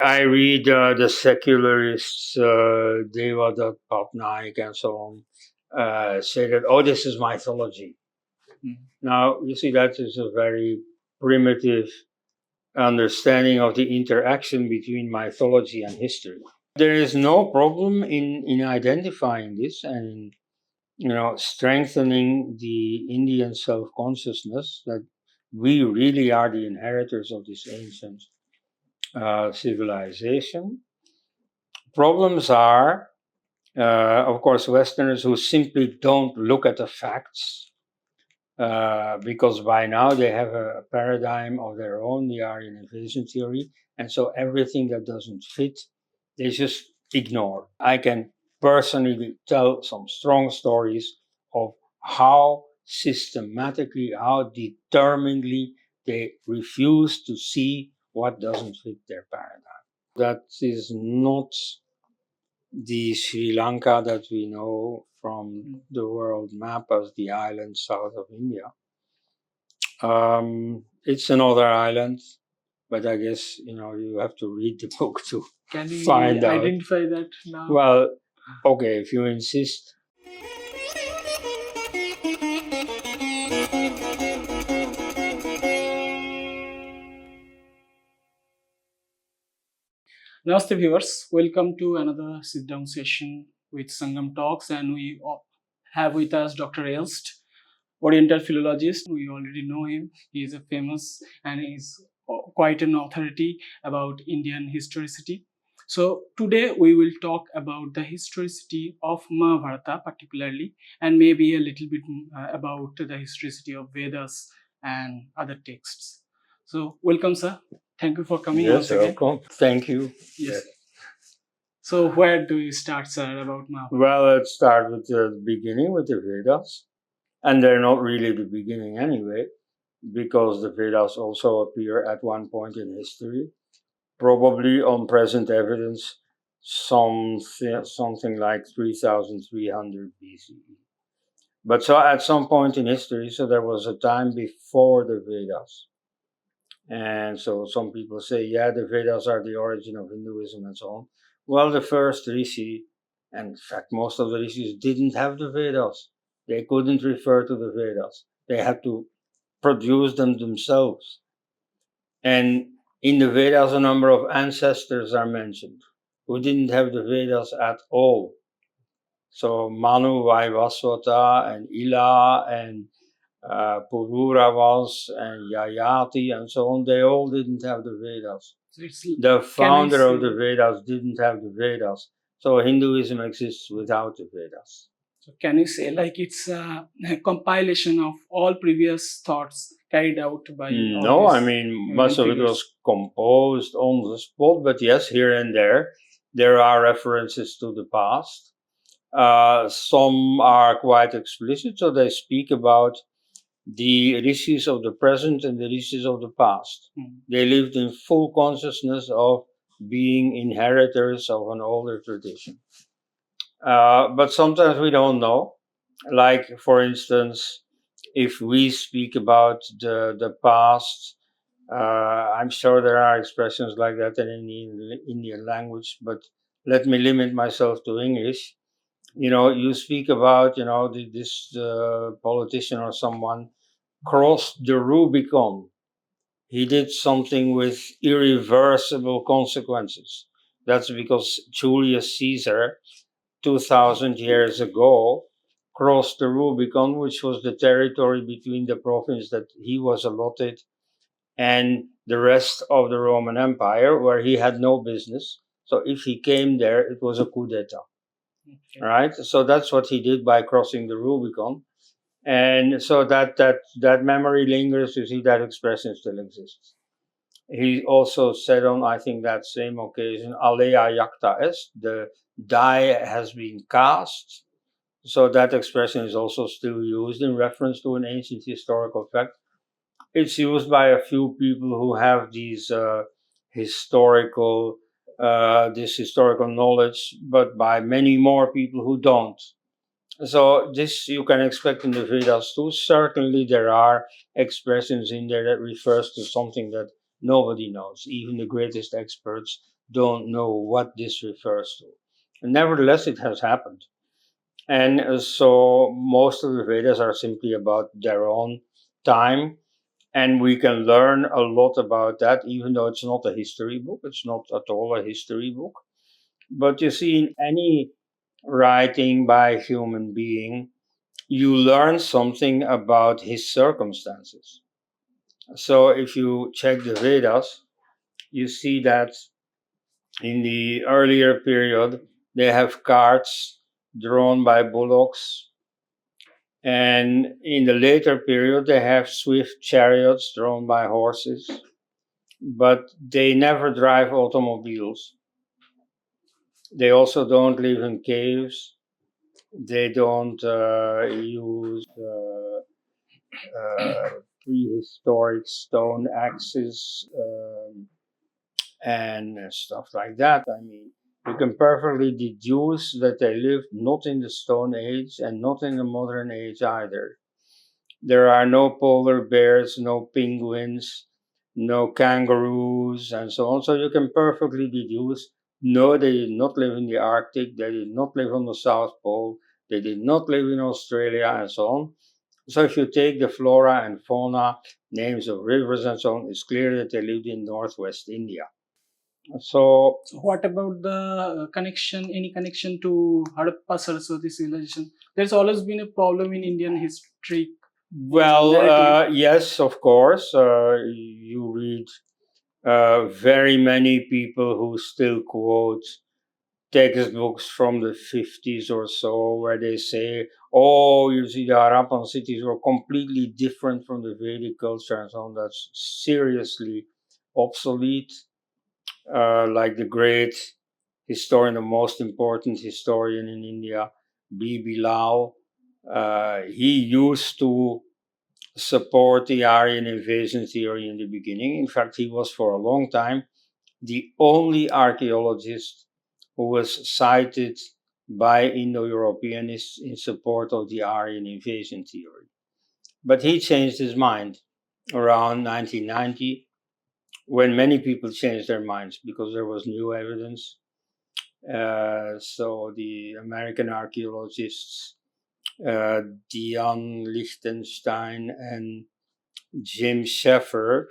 I read the secularists, Devadatta Patnaik and so on, say that, oh, this is mythology. Now, you see, that is a very primitive understanding of the interaction between mythology and history. There is no problem in identifying this and strengthening the Indian self-consciousness that we really are the inheritors of this ancient civilization. Problems are, of course, Westerners who simply don't look at the facts because by now they have a paradigm of their own, the Aryan Invasion Theory, and so everything that doesn't fit, they just ignore. I can personally tell some strong stories of how systematically, how determinedly they refuse to see what doesn't fit their paradigm. That is not the Sri Lanka that we know from the world map as the island south of India. It's another island, but I guess you have to read the book to find out. Identify that now? Well, okay, if you insist. Namaste viewers, welcome to another sit-down session with Sangam Talks, and we have with us Dr. Elst, Oriental philologist. We already know him. He is a famous and is quite an authority about Indian historicity. So today we will talk about the historicity of Mahabharata particularly, and maybe a little bit about the historicity of Vedas and other texts. So welcome, sir. Thank you for coming once again. Welcome. Thank you. Yes. So where do you start, sir, about Mahabharata? Well, let's start with the beginning, with the Vedas. And they're not really the beginning anyway, because the Vedas also appear at one point in history, probably on present evidence, something like 3300 BCE. But so at some point in history, so there was a time before the Vedas. And so some people say, yeah, the Vedas are the origin of Hinduism and so on. Well, the first Rishi, and in fact, most of the Rishis didn't have the Vedas. They couldn't refer to the Vedas. They had to produce them themselves. And in the Vedas, a number of ancestors are mentioned who didn't have the Vedas at all. So Manu, Vaivaswata, and Ila, and Pururavas, and Yayati, and so on, they all didn't have the Vedas. So the founder of the Vedas didn't have the Vedas. So Hinduism exists without the Vedas. So can you say like it's a compilation of all previous thoughts carried out by No, I mean, most of it was composed on the spot, but yes, here and there are references to the past. Some are quite explicit, so they speak about the rishis of the present and the rishis of the past. They lived in full consciousness of being inheritors of an older tradition. But sometimes we don't know. Like, for instance, if we speak about the past, I'm sure there are expressions like that in the Indian language, but let me limit myself to English. You speak about, this politician or someone crossed the Rubicon. He did something with irreversible consequences. That's because Julius Caesar, 2000 years ago, crossed the Rubicon, which was the territory between the province that he was allotted and the rest of the Roman Empire, where he had no business. So if he came there, it was a coup d'etat. Okay. Right? So that's what he did by crossing the Rubicon. And so that memory lingers. You see, that expression still exists. He also said on, I think, that same occasion, Alea jacta est, the die has been cast. So that expression is also still used in reference to an ancient historical fact. It's used by a few people who have these historical knowledge, but by many more people who don't. So this you can expect in the Vedas too. Certainly there are expressions in there that refers to something that nobody knows. Even the greatest experts don't know what this refers to. And nevertheless, it has happened. And so most of the Vedas are simply about their own time. And we can learn a lot about that, even though it's not a history book. It's not at all a history book. But you see, in any writing by a human being, you learn something about his circumstances. So if you check the Vedas, you see that in the earlier period, they have carts drawn by bullocks. And in the later period, they have swift chariots drawn by horses. But they never drive automobiles. They also don't live in caves. They don't use prehistoric stone axes and stuff like that. I mean, you can perfectly deduce that they lived not in the Stone Age and not in the modern age either. There are no polar bears, no penguins, no kangaroos, and so on. So you can perfectly deduce no, they did not live in the Arctic, they did not live on the South Pole, they did not live in Australia, and so on. So if you take the flora and fauna, names of rivers and so on, it's clear that they lived in northwest India. So So what about the connection, any connection to Harappa Saraswati civilization? There's always been a problem in Indian history. well, yes, of course. You read very many people who still quote textbooks from the 50s or so, where they say, oh, you see, the Harappan cities were completely different from the Vedic culture and so on. That's seriously obsolete. Like the great historian, the most important historian in India, B.B. Lal, he used to support the Aryan Invasion Theory in the beginning. In fact, he was for a long time the only archaeologist who was cited by Indo-Europeanists in support of the Aryan Invasion Theory. But he changed his mind around 1990, when many people changed their minds because there was new evidence. So the American archaeologists, Dion Lichtenstein and Jim Sheffer,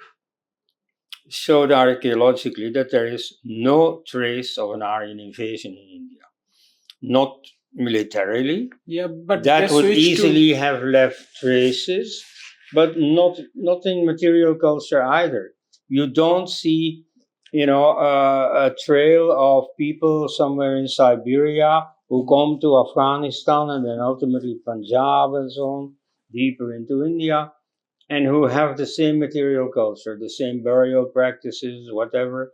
showed archaeologically that there is no trace of an Aryan invasion in India. Not militarily. Yeah, but That they would switched easily have left traces, but not in material culture either. You don't see, a trail of people somewhere in Siberia who come to Afghanistan and then ultimately Punjab and so on, deeper into India, and who have the same material culture, the same burial practices, whatever.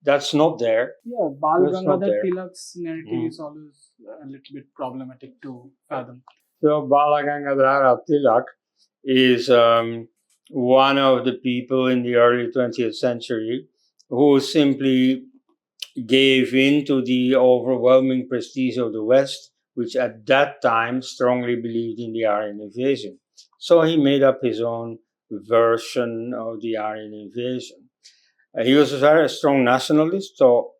That's not there. Yeah, Bal That's not Gangadhar there. Tilak's narrative is always a little bit problematic to fathom. So Balagangadhara Tilak is one of the people in the early 20th century who simply gave in to the overwhelming prestige of the West, which at that time strongly believed in the Aryan invasion. So he made up his own version of the Aryan invasion. He was a very strong nationalist, so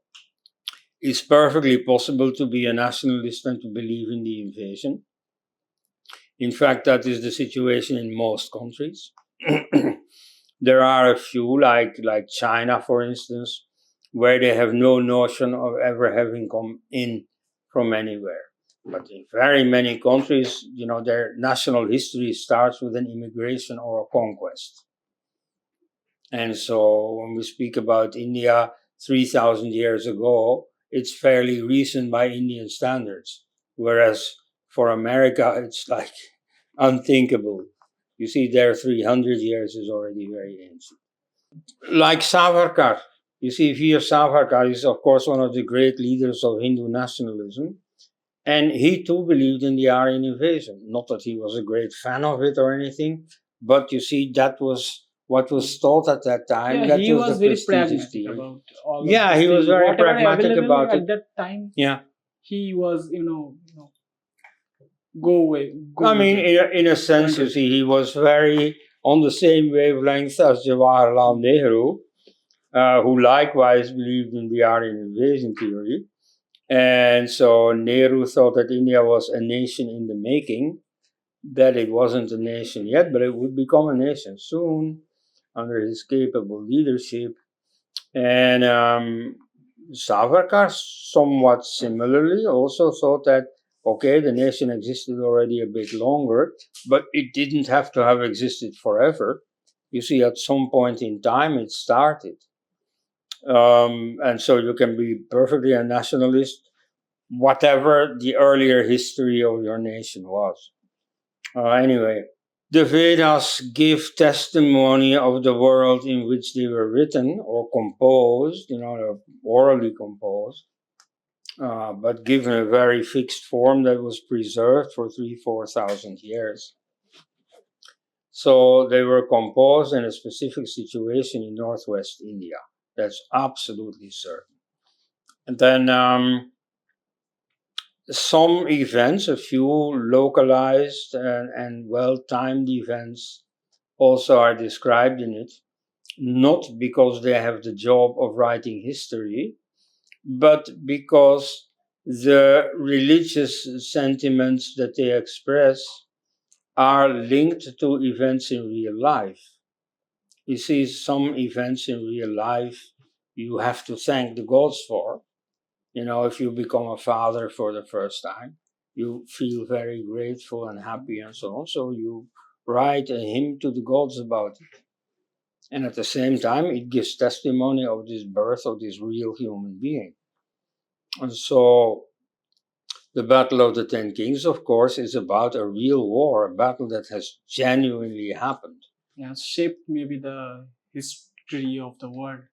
it's perfectly possible to be a nationalist and to believe in the invasion. In fact, that is the situation in most countries. There are a few, like China, for instance, where they have no notion of ever having come in from anywhere. But in very many countries, their national history starts with an immigration or a conquest. And so when we speak about India 3,000 years ago, it's fairly recent by Indian standards. Whereas for America, it's like unthinkable. You see, there 300 years is already very ancient. Like Savarkar. You see, Veer Savarkar is, of course, one of the great leaders of Hindu nationalism. And he too believed in the Aryan invasion. Not that he was a great fan of it or anything, but you see, that was what was taught at that time. Yeah, That he was the very prestigious pragmatic theory. about all Yeah, of he these was things. very Whatever pragmatic available about at it. that time, Yeah. he was, go away. Go I mean, with it. in a sense, you see, he was very on the same wavelength as Jawaharlal Nehru. who likewise believed in the Aryan Invasion Theory. And so Nehru thought that India was a nation in the making, that it wasn't a nation yet, but it would become a nation soon under his capable leadership. And Savarkar, somewhat similarly, also thought that, okay, the nation existed already a bit longer, but it didn't have to have existed forever. You see, at some point in time, it started. And so you can be perfectly a nationalist, whatever the earlier history of your nation was. Anyway, the Vedas give testimony of the world in which they were written or composed, orally composed, but given a very fixed form that was preserved for 3,000-4,000 years. So they were composed in a specific situation in northwest India. That's absolutely certain. And then some events, a few localized and well-timed events, also are described in it, not because they have the job of writing history, but because the religious sentiments that they express are linked to events in real life. You see, some events in real life you have to thank the gods for. If you become a father for the first time, you feel very grateful and happy and so on. So you write a hymn to the gods about it. And at the same time, it gives testimony of this birth of this real human being. And so the Battle of the Ten Kings, of course, is about a real war, a battle that has genuinely happened. Yeah, shaped maybe the history of the world.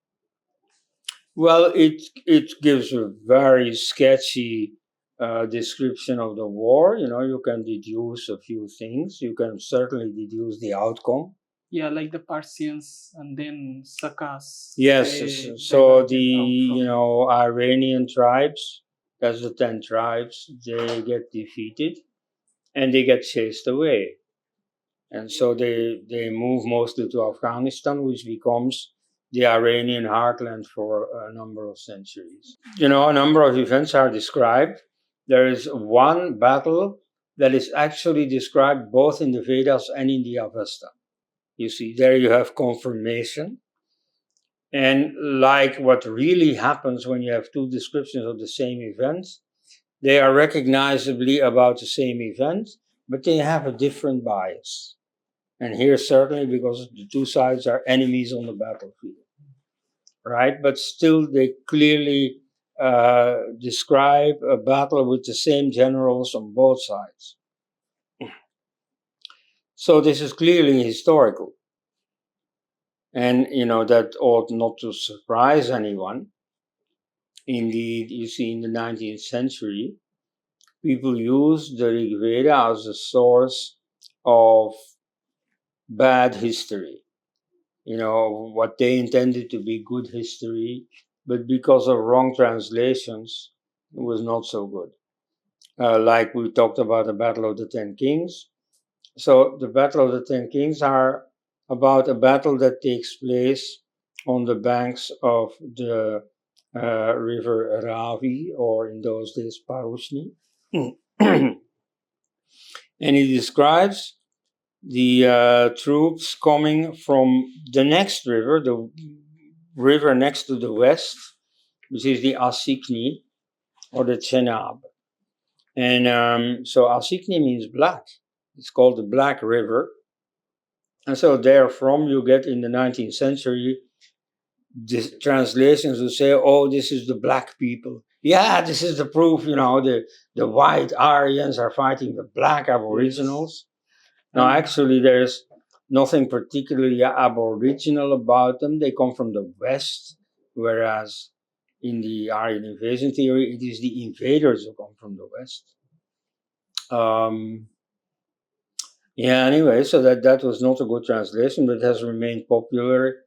Well, it gives a very sketchy description of the war. You can deduce a few things. You can certainly deduce the outcome. Yeah, like the Persians and then Sakas. Yes, so the Iranian tribes, that's the 10 tribes, they get defeated and they get chased away. And so they move mostly to Afghanistan, which becomes the Iranian heartland for a number of centuries. A number of events are described. There is one battle that is actually described both in the Vedas and in the Avesta. You see, there you have confirmation. And like what really happens when you have two descriptions of the same event, they are recognizably about the same event, but they have a different bias. And here, certainly, because the two sides are enemies on the battlefield, right? But still, they clearly describe a battle with the same generals on both sides. So this is clearly historical. And, that ought not to surprise anyone. Indeed, you see, in the 19th century, people used the Rig Veda as a source of bad history. What they intended to be good history, but because of wrong translations, it was not so good. Like we talked about the Battle of the Ten Kings. So the Battle of the Ten Kings are about a battle that takes place on the banks of the river Ravi, or in those days Parushni. And he describes the troops coming from the next river, the river next to the west, which is the Asikni or the Chenab. And so Asikni means black. It's called the Black River. And so therefrom you get in the 19th century translations who say, oh, this is the black people. Yeah, this is the proof, the white Aryans are fighting the black Aboriginals. Yes. Now, actually, there's nothing particularly Aboriginal about them. They come from the West, whereas in the Aryan Invasion Theory, it is the invaders who come from the West. Anyway, so that was not a good translation, but it has remained popular.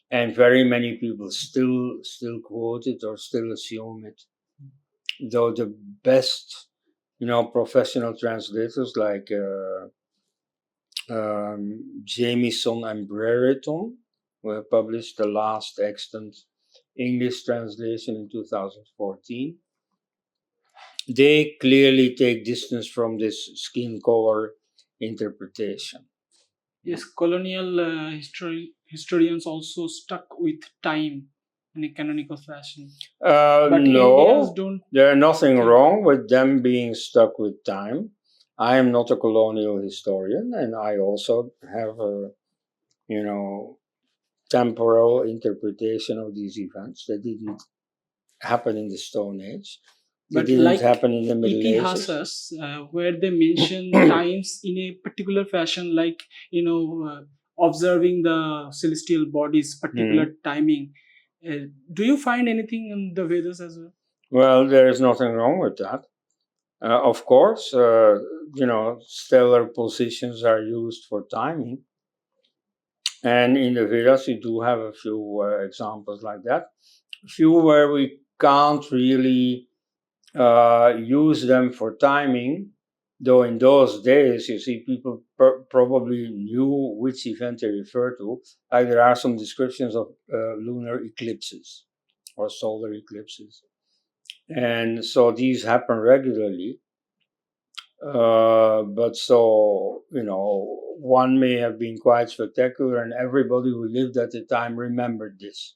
And very many people still quote it or still assume it. Though the best, professional translators like Jamieson and Brereton, who have published the last extant English translation in 2014. They clearly take distance from this skin color interpretation. Yes, colonial historians also stuck with time in a canonical fashion. But Indians No, don't. there's nothing think- wrong with them being stuck with time. I am not a colonial historian, and I also have a, temporal interpretation of these events that didn't happen in the Stone Age. They But didn't like happen in the Middle Ages. itihasas, where they mention times in a particular fashion, like observing the celestial bodies, particular timing. Do you find anything in the Vedas as well? Well, there is nothing wrong with that. Of course, stellar positions are used for timing. And in the Vedas, we do have a few examples like that. A few where we can't really use them for timing, though in those days, you see, people probably knew which event they refer to. Like there are some descriptions of lunar eclipses or solar eclipses. And so these happen regularly. But so, one may have been quite spectacular, and everybody who lived at the time remembered this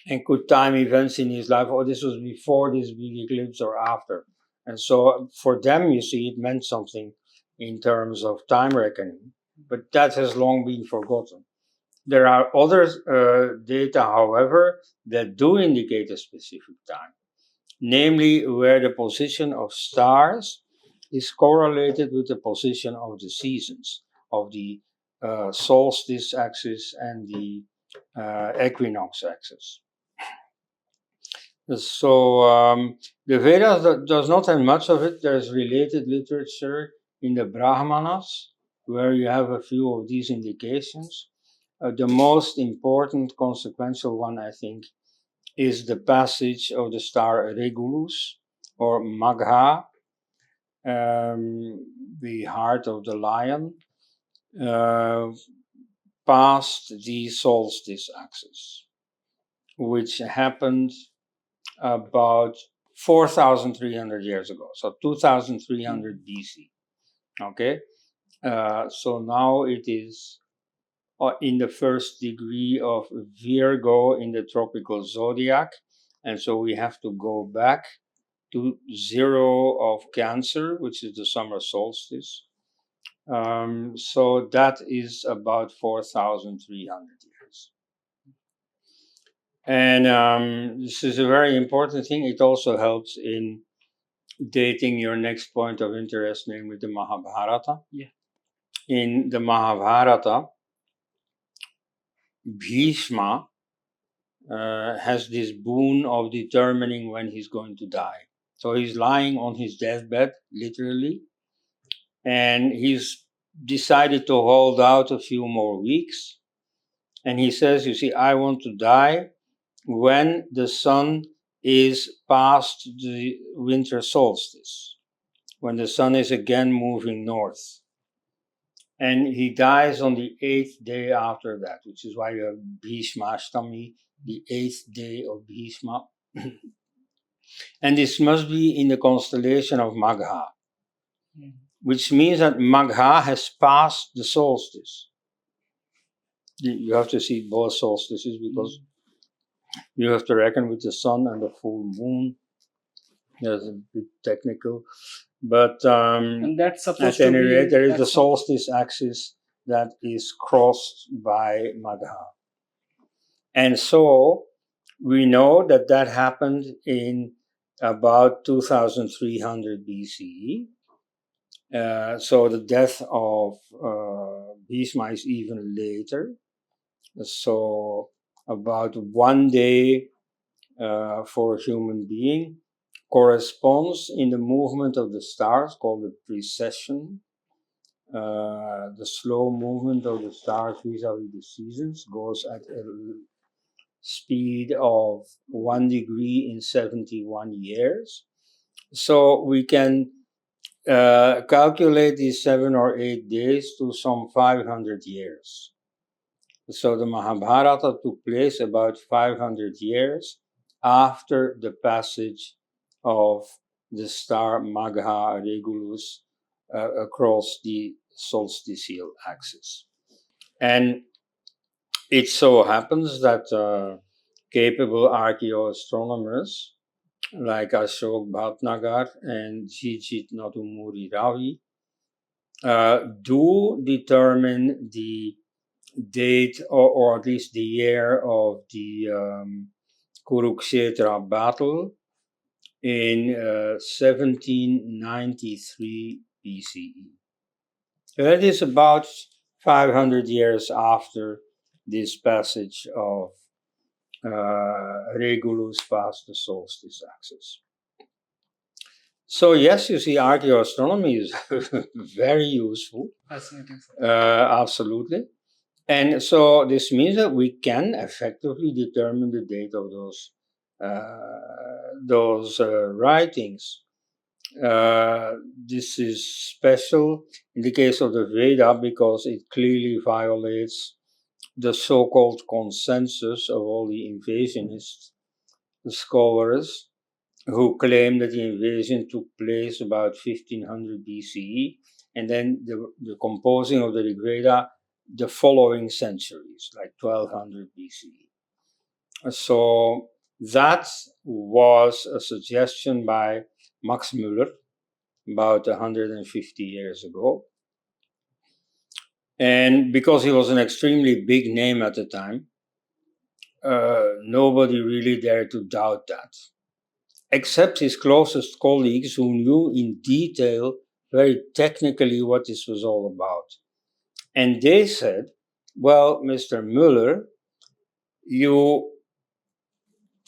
and could time events in his life. Oh, this was before this big eclipse or after. And so for them, you see, it meant something in terms of time reckoning. But that has long been forgotten. There are other data, however, that do indicate a specific time, namely where the position of stars is correlated with the position of the seasons, of the solstice axis and the equinox axis. So the Vedas does not have much of it. There's related literature in the Brahmanas, where you have a few of these indications. The most important consequential one, I think, is the passage of the star Regulus, or Magha, the heart of the lion, past the solstice axis, which happened about 4,300 years ago, so 2,300 BC. Okay, so now it is in the first degree of Virgo in the tropical zodiac, and so we have to go back to 0 of Cancer, which is the summer solstice. So that is about 4,300 years. And this is a very important thing. It also helps in dating your next point of interest, namely the Mahabharata. Yeah. In the Mahabharata, Bhishma has this boon of determining when he's going to die. So he's lying on his deathbed, literally, and he's decided to hold out a few more weeks. And he says, you see, I want to die when the sun is past the winter solstice, when the sun is again moving north. And he dies on the 8th day after that, which is why you have Bhishmashtami, the 8th day of Bhishma. And this must be in the constellation of Magha, which means that Magha has passed the solstice. You have to see both solstices because you have to reckon with the sun and the full moon. That's a bit technical. But and that's supposed at to any be, rate, there is the solstice axis that is crossed by Magha. And so we know that that happened in about 2300 BCE. So the death of Bhishma is even later. So about 1 day for a human being corresponds in the movement of the stars, called the precession. The slow movement of the stars vis-a-vis the seasons goes at a speed of 1 degree in 71 years. So we can calculate these 7 or 8 days to some 500 years. So the Mahabharata took place about 500 years after the passage of the star Magha Regulus across the solstitial axis. And it so happens that capable archaeoastronomers like Ashok Bhatnagar and Jijith Nadumuri Ravi do determine the date or at least the year of the Kurukshetra battle in 1793 BCE. That is about 500 years after this passage of Regulus past the solstice axis. So yes, you see, archaeoastronomy is very useful. Fascinating. Absolutely. And so this means that we can effectively determine the date of those writings. This is special in the case of the Veda because it clearly violates the so-called consensus of all the invasionist scholars who claim that the invasion took place about 1500 BCE and then the composing of the Rig Veda the following centuries, like 1200 BCE. So that was a suggestion by Max Müller about 150 years ago. And because he was an extremely big name at the time, nobody really dared to doubt that, except his closest colleagues who knew in detail, very technically, what this was all about. And they said, well, Mr. Müller, you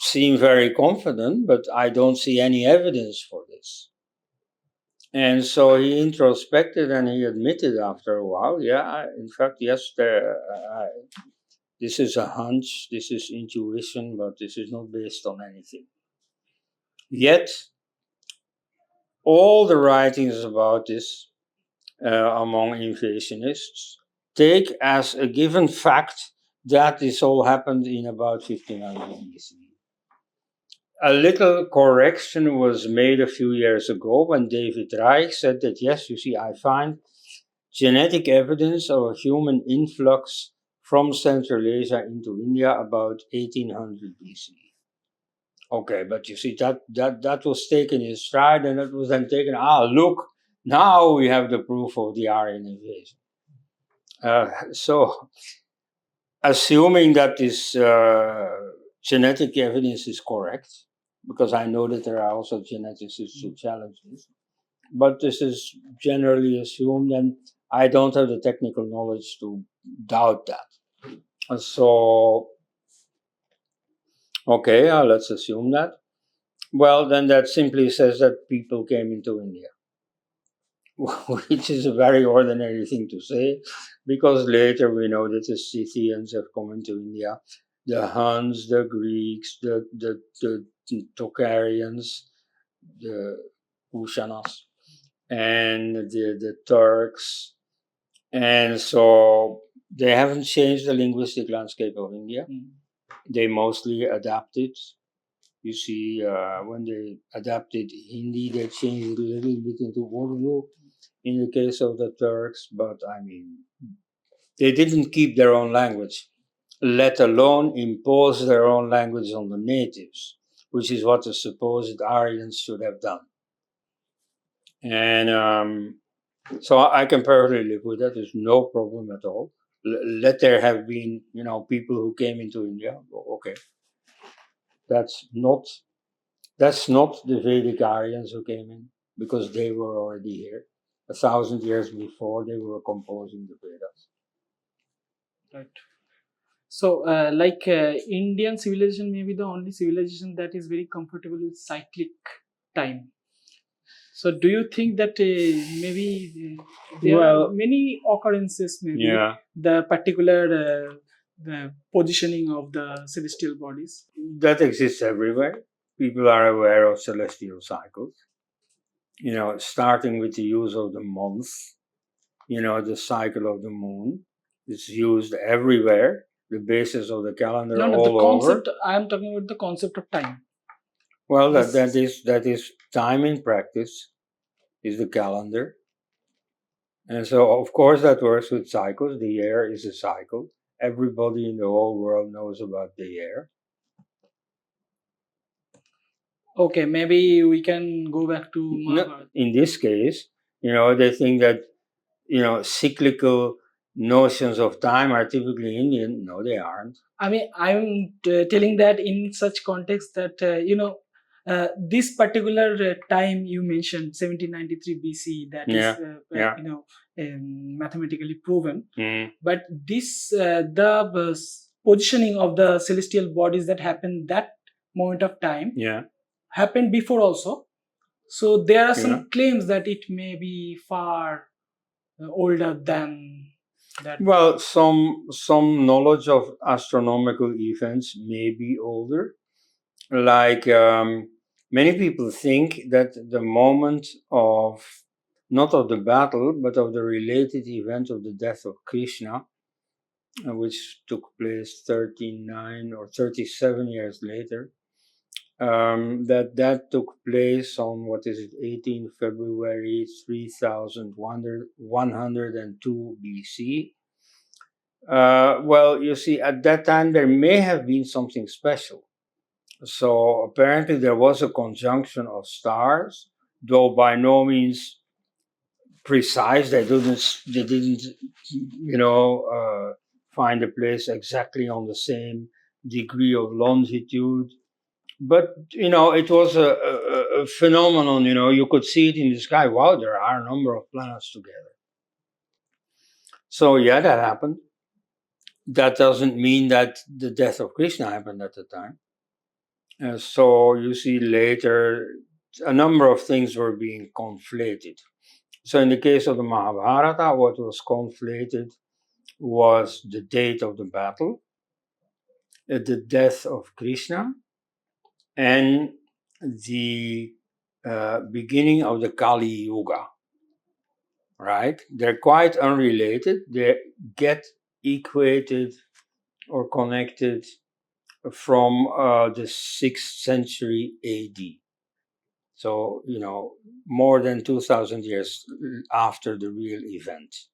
seem very confident, but I don't see any evidence for this. And so he introspected and he admitted after a while, yeah, in fact, yes, this is a hunch, this is intuition, but this is not based on anything. Yet, all the writings about this among invasionists take as a given fact that this all happened in about 1500 BC. A little correction was made a few years ago when David Reich said that, yes, you see, I find genetic evidence of a human influx from Central Asia into India about 1800 BC. Okay, but you see, that was taken in stride and it was then taken, look, now we have the proof of the Aryan invasion. So, assuming that this genetic evidence is correct, because I know that there are also geneticists who challenge this, but this is generally assumed, and I don't have the technical knowledge to doubt that. So, okay, let's assume that. Well, then that simply says that people came into India, which is a very ordinary thing to say, because later we know that the Scythians have come into India, the Huns, the Greeks, the Tocharians, the Kushanas, and the Turks. And so they haven't changed the linguistic landscape of India. They mostly adapted. You see, when they adapted Hindi, they changed a little bit into Urdu in the case of the Turks, but I mean, they didn't keep their own language, let alone impose their own language on the natives, which is what the supposed Aryans should have done. And so I can perfectly live with that. There's no problem at all. Let there have been, people who came into India. Okay, that's not the Vedic Aryans who came in, because they were already here 1,000 years before they were composing the Vedas. Right. So, Indian civilization may be the only civilization that is very comfortable with cyclic time. So, do you think that maybe there are many occurrences, maybe the particular the positioning of the celestial bodies? That exists everywhere. People are aware of celestial cycles. Starting with the use of the month, the cycle of the moon is used everywhere. the basis of the calendar No, all the concept. over. I am talking about the concept of time. Well, This- that is time in practice is the calendar. And so, of course, that works with cycles. The year is a cycle. Everybody in the whole world knows about the year. Okay, maybe we can go back to Mahabharata. In this case, they think that, cyclical notions of time are typically Indian. No, they aren't. I mean, I'm telling that in such context that this particular time you mentioned, 1793 BC, that is Yeah. mathematically proven. Mm. But this the positioning of the celestial bodies that happened that moment of time Yeah. happened before also. So there are Yeah. some claims that it may be far older than that. Well, some knowledge of astronomical events may be older. Like many people think that the moment of not of the battle, but of the related event of the death of Krishna, which took place 39 or 37 years later, that took place on, what is it, 18 February 3102 BC. Well, you see, at that time there may have been something special. So apparently there was a conjunction of stars, though by no means precise. They didn't, find a place exactly on the same degree of longitude. But it was a phenomenon. You could see it in the sky. Wow, there are a number of planets together. So yeah, that happened. That doesn't mean that the death of Krishna happened at the time. So you see later, a number of things were being conflated. So in the case of the Mahabharata, what was conflated was the date of the battle, the death of Krishna, and the beginning of the Kali Yuga. Right? They're quite unrelated. They get equated or connected from the 6th century AD. So, more than 2,000 years after the real event.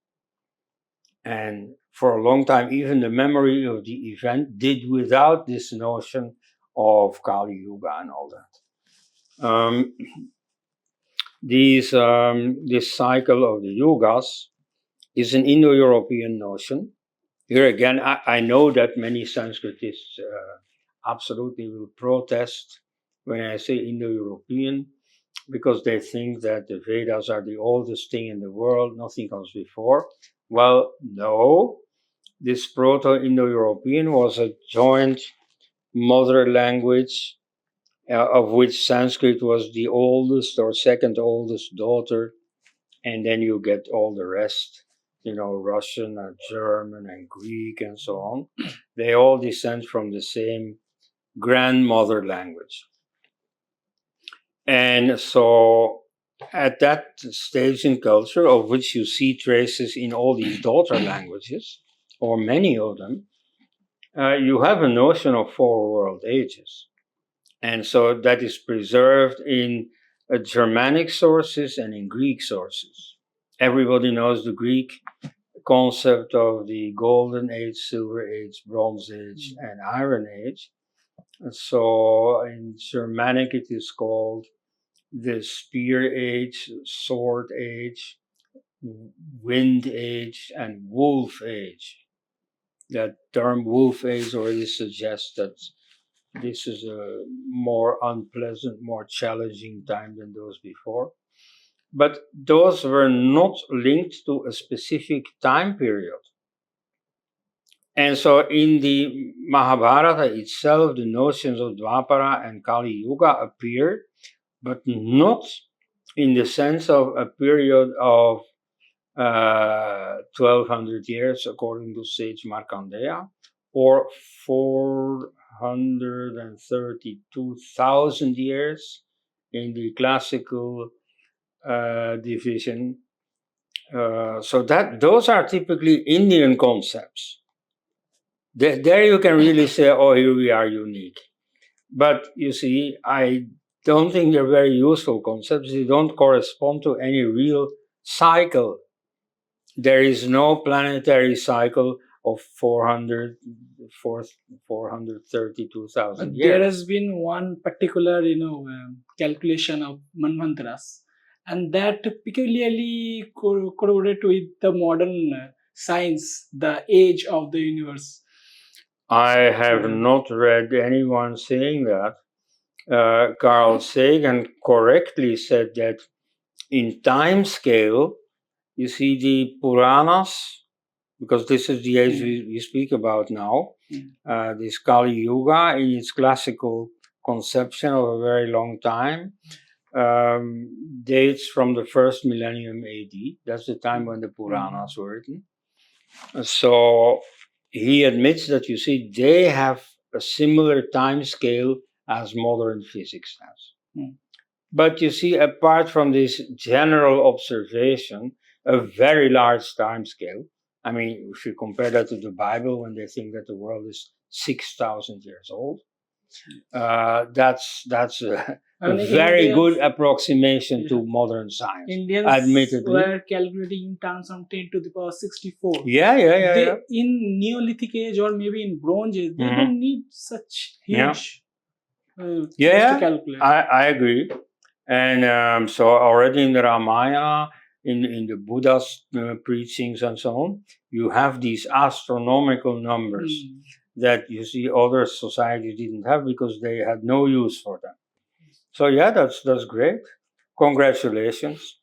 And for a long time, even the memory of the event did without this notion of Kali Yuga and all that. This cycle of the yugas is an Indo-European notion. Here again, I know that many Sanskritists absolutely will protest when I say Indo-European, because they think that the Vedas are the oldest thing in the world, nothing comes before. Well, no. This Proto-Indo-European was a joint mother language of which Sanskrit was the oldest or second oldest daughter, and then you get all the rest, Russian and German and Greek and so on. They all descend from the same grandmother language. And so at that stage in culture, of which you see traces in all these daughter languages, or many of them, you have a notion of four world ages. And so that is preserved in Germanic sources and in Greek sources. Everybody knows the Greek concept of the Golden Age, Silver Age, Bronze Age, and Iron Age. And so in Germanic it is called the Spear Age, Sword Age, Wind Age, and Wolf Age. That term Wolf Age already suggests that this is a more unpleasant, more challenging time than those before. But those were not linked to a specific time period. And so in the Mahabharata itself, the notions of Dwapara and Kali Yuga appear, but not in the sense of a period of 1200 years, according to sage Markandeya, or 432,000 years in the classical division. So those are typically Indian concepts. There you can really say, oh, here we are unique. But you see, I don't think they're very useful concepts. They don't correspond to any real cycle. There is no planetary cycle of 432,000 years. There has been one particular, calculation of Manvantaras, and that peculiarly correlated with the modern science, the age of the universe. I have not read anyone saying that. Carl Sagan correctly said that in time scale, you see the Puranas, because this is the age we speak about now, this Kali Yuga in its classical conception of a very long time, dates from the first millennium AD. That's the time when the Puranas were written. So he admits that, you see, they have a similar time scale as modern physics has. But you see, apart from this general observation, a very large time scale. I mean, if you compare that to the Bible, when they think that the world is 6,000 years old, that's a very good approximation to modern science. Indians admittedly were calculating in terms of 10 to the power 64. Yeah. In Neolithic age or maybe in Bronze age, they don't need such huge things to calculate. I agree. And so already in the Ramayana, in the Buddha's preachings and so on, you have these astronomical numbers that, you see, other societies didn't have because they had no use for them. So yeah, that's great. Congratulations.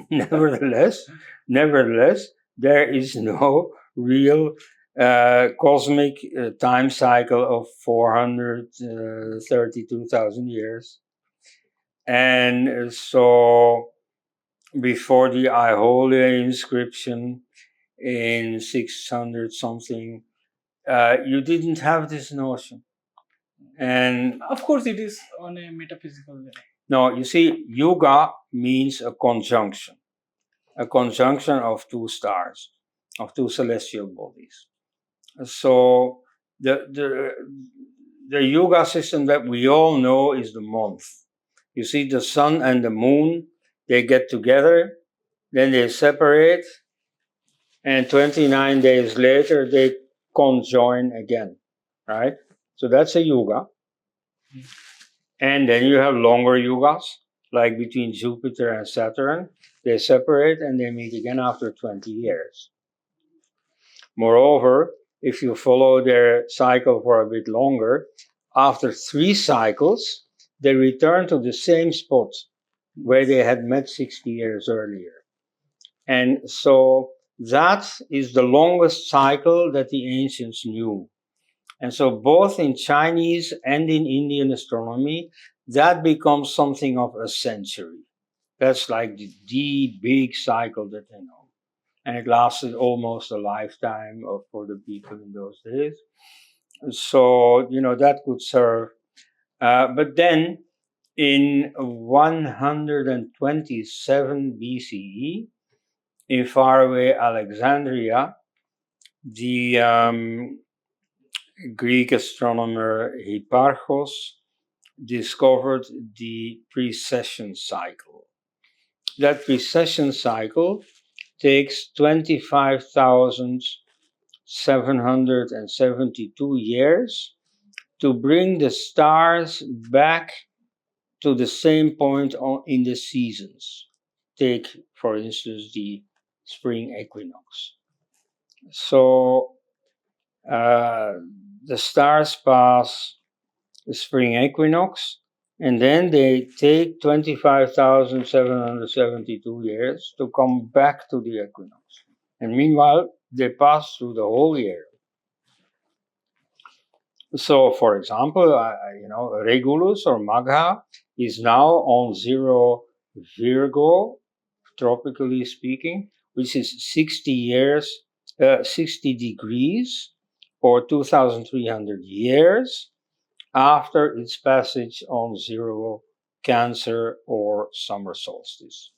Nevertheless, there is no real cosmic time cycle of 432,000 years. And so before the Aihole inscription in 600 something, you didn't have this notion. And of course, it is on a metaphysical level. No, you see, yuga means a conjunction of two stars, of two celestial bodies. So the yuga system that we all know is the month. You see, the sun and the moon, they get together, then they separate, and 29 days later they conjoin again, right? So that's a yuga. And then you have longer yugas, like between Jupiter and Saturn. They separate and they meet again after 20 years. Moreover, if you follow their cycle for a bit longer, after 3 cycles, they return to the same spot where they had met 60 years earlier. And so that is the longest cycle that the ancients knew. And so both in Chinese and in Indian astronomy, that becomes something of a century. That's like the big cycle that they know. And it lasted almost a lifetime for the people in those days. So, that could serve. But then in 127 BCE, in faraway Alexandria, the Greek astronomer Hipparchus discovered the precession cycle. That precession cycle takes 25,772 years to bring the stars back to the same point in the seasons. Take, for instance, the spring equinox. So the stars pass the spring equinox, and then they take 25,772 years to come back to the equinox. And meanwhile, they pass through the whole year. So, for example, Regulus or Magha is now on 0 Virgo, tropically speaking, which is 60 degrees or 2,300 years after its passage on 0 Cancer or summer solstice.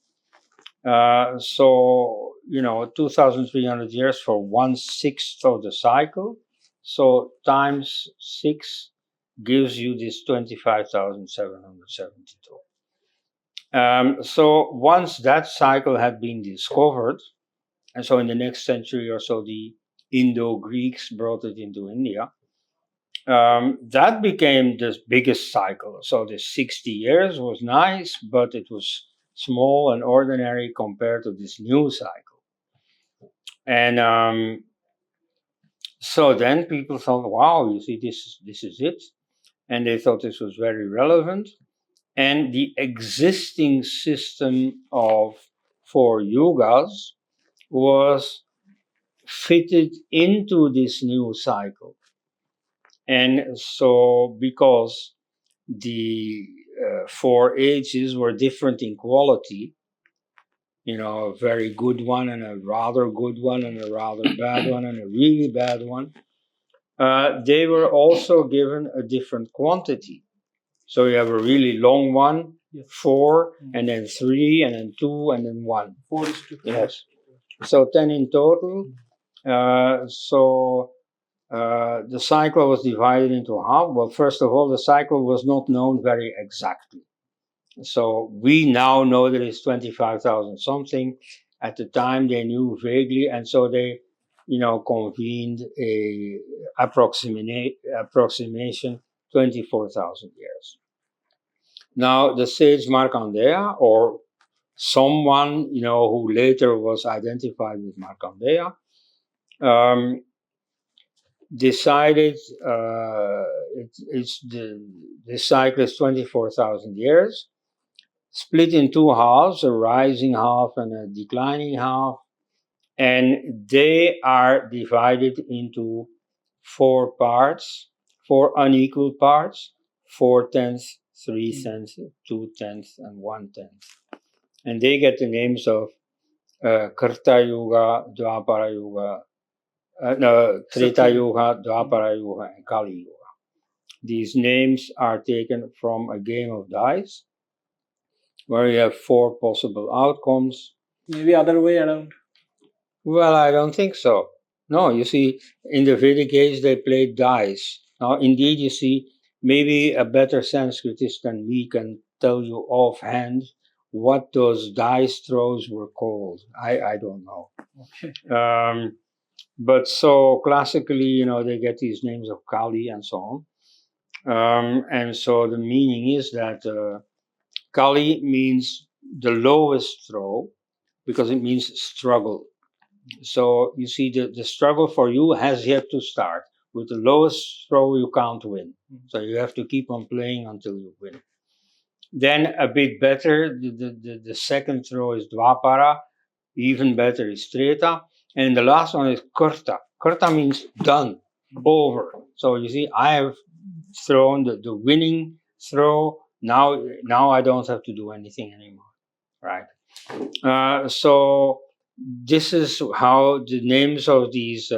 So, 2,300 years for 1/6 of the cycle. So times 6 gives you this 25,772. So once that cycle had been discovered, and so in the next century or so, the Indo-Greeks brought it into India. That became the biggest cycle. So the 60 years was nice, but it was small and ordinary compared to this new cycle. And so then people thought, wow, you see, this is it. And they thought this was very relevant. And the existing system of 4 yugas was fitted into this new cycle. And so, because the 4 ages were different in quality, a very good one and a rather good one and a rather bad one and a really bad one, they were also given a different quantity. So you have a really long one, yes. 4, and then 3, and then 2, and then 1. 4 is to 4. Yes. So 10 in total. The cycle was divided into half. Well, first of all, the cycle was not known very exactly. So we now know that it's 25,000 something. At the time, they knew vaguely, and so they, convened a approximation 24,000 years. Now, the sage Markandeya, or someone, who later was identified with Markandeya, decided the cycle is 24,000 years, split in 2 halves, a rising half and a declining half, and they are divided into 4 parts, 4 unequal parts, 4/10, 3/10, 2/10, and 1/10. And they get the names of Krita Yuga, Dwapara Yuga, Treta Yuga, Dwapara Yuga, and Kali Yuga. These names are taken from a game of dice where you have 4 possible outcomes. Maybe other way around. Well, I don't think so. No, you see, in the Vedic age they played dice. Now, indeed, you see, maybe a better Sanskritist than me can tell you offhand what those dice throws were called. I don't know. Okay. But so classically, they get these names of Kali and so on. And so the meaning is that Kali means the lowest throw because it means struggle. So you see, the struggle for you has yet to start. With the lowest throw, you can't win. So you have to keep on playing until you win. Then a bit better, the second throw is Dwapara. Even better is Treta. And the last one is Kurta. Kurta means done, over. So you see, I have thrown the winning throw. Now I don't have to do anything anymore, right? So this is how the names of these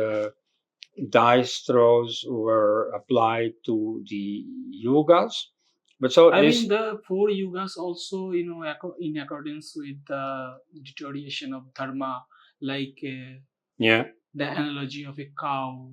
dice throws were applied to the yugas. But so I mean, the 4 yugas also, in accordance with the deterioration of dharma, like the analogy of a cow,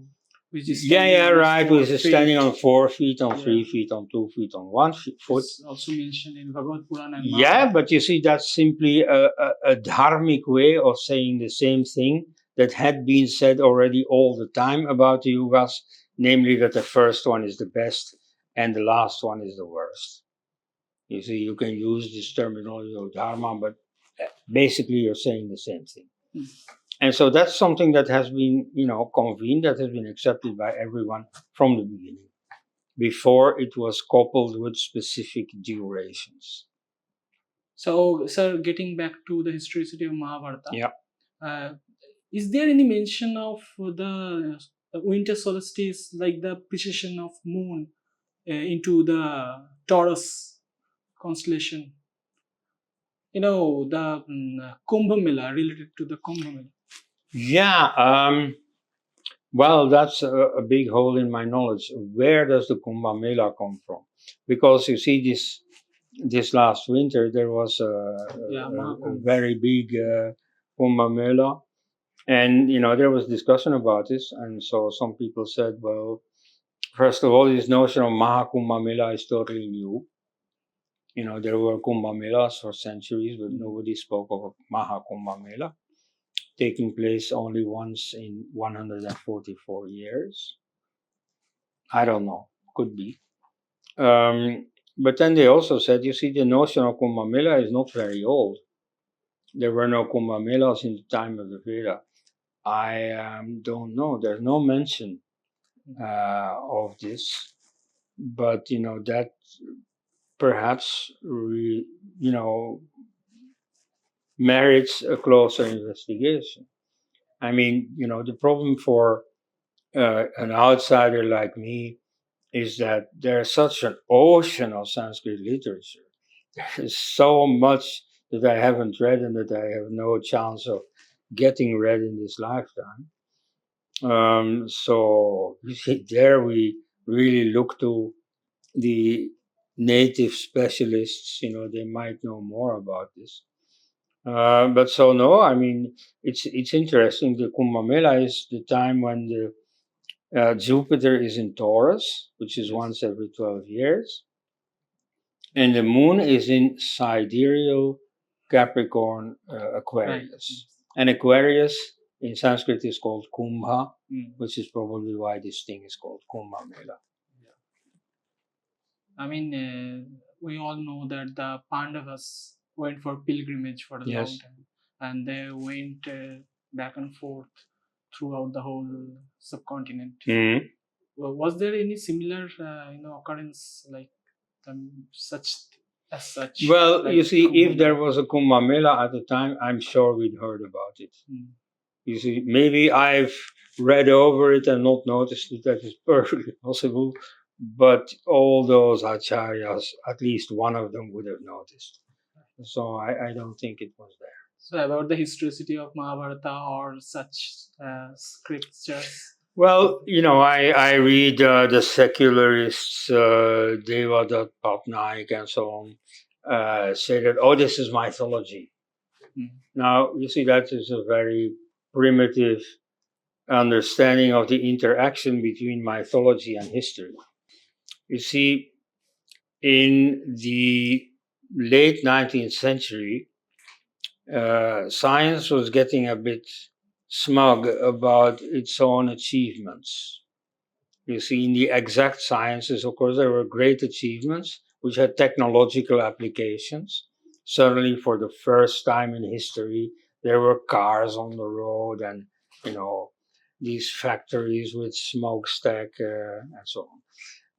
which is right, which is standing on 4 feet, on 3 feet, on 2 feet, on 1 foot. It's also mentioned in Bhagavad Purana. And but you see, that's simply a dharmic way of saying the same thing that had been said already all the time about the yugas, namely that the first one is the best and the last one is the worst. You see, you can use this terminology of dharma, but basically you're saying the same thing. And so that's something that has been, convened, that has been accepted by everyone from the beginning, before it was coupled with specific durations. So, sir, getting back to the historicity of Mahabharata, is there any mention of the winter solstice, like the precession of moon into the Taurus constellation? The Kumbh Mela, related to the Kumbh Mela. Well, that's a big hole in my knowledge. Where does the Kumbh Mela come from? Because you see, this last winter there was a very big Kumbh Mela, And there was discussion about this, and so some people said, well, first of all, this notion of Mahakumbh Mela is totally new. There were Kumbh Melas for centuries, but nobody spoke of a Mahakumbh Mela taking place only once in 144 years. I don't know, could be. But then they also said, you see, the notion of Kumbh Mela is not very old. There were no Kumbh Melas in the time of the Veda. I don't know. There's no mention of this, but that perhaps merits a closer investigation. I mean, the problem for an outsider like me is that there's such an ocean of Sanskrit literature. There is so much that I haven't read and that I have no chance of getting read in this lifetime. So you see, there we really look to the native specialists. They might know more about this. But so no, I mean it's interesting. The Kumbh Mela is the time when the Jupiter is in Taurus, which is once every 12 years, and the moon is in sidereal Capricorn Aquarius. And Aquarius in Sanskrit is called Kumbha, which is probably why this thing is called Kumbh Mela. I mean, we all know that the Pandavas went for pilgrimage for a long time, and they went back and forth throughout the whole subcontinent. Was there any similar, occurrence like such? Well, like you see, if there was a Kumbh Mela at the time, I'm sure we'd heard about it. You see, maybe I've read over it and not noticed it. That is perfectly possible. But all those acharyas, at least one of them would have noticed. So I don't think it was there. So about the historicity of Mahabharata or such scriptures? Well, I read the secularists, Devadatt Patnaik and so on, say that, oh, this is mythology. Now, you see, that is a very primitive understanding of the interaction between mythology and history. You see, in the late 19th century, science was getting a bit smug about its own achievements. You see, in the exact sciences, of course, there were great achievements which had technological applications. Certainly, for the first time in history, there were cars on the road and, these factories with smokestack and so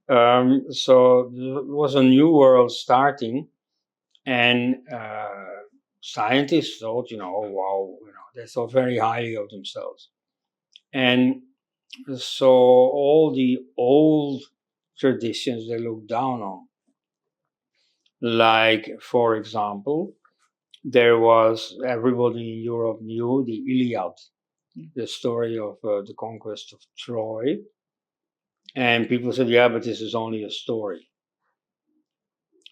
on. So there was a new world starting, and scientists thought, oh, wow, they thought very highly of themselves. And so all the old traditions they look down on. Like, for example, there was, everybody in Europe knew the Iliad, the story of the conquest of Troy. And people said, yeah, but this is only a story.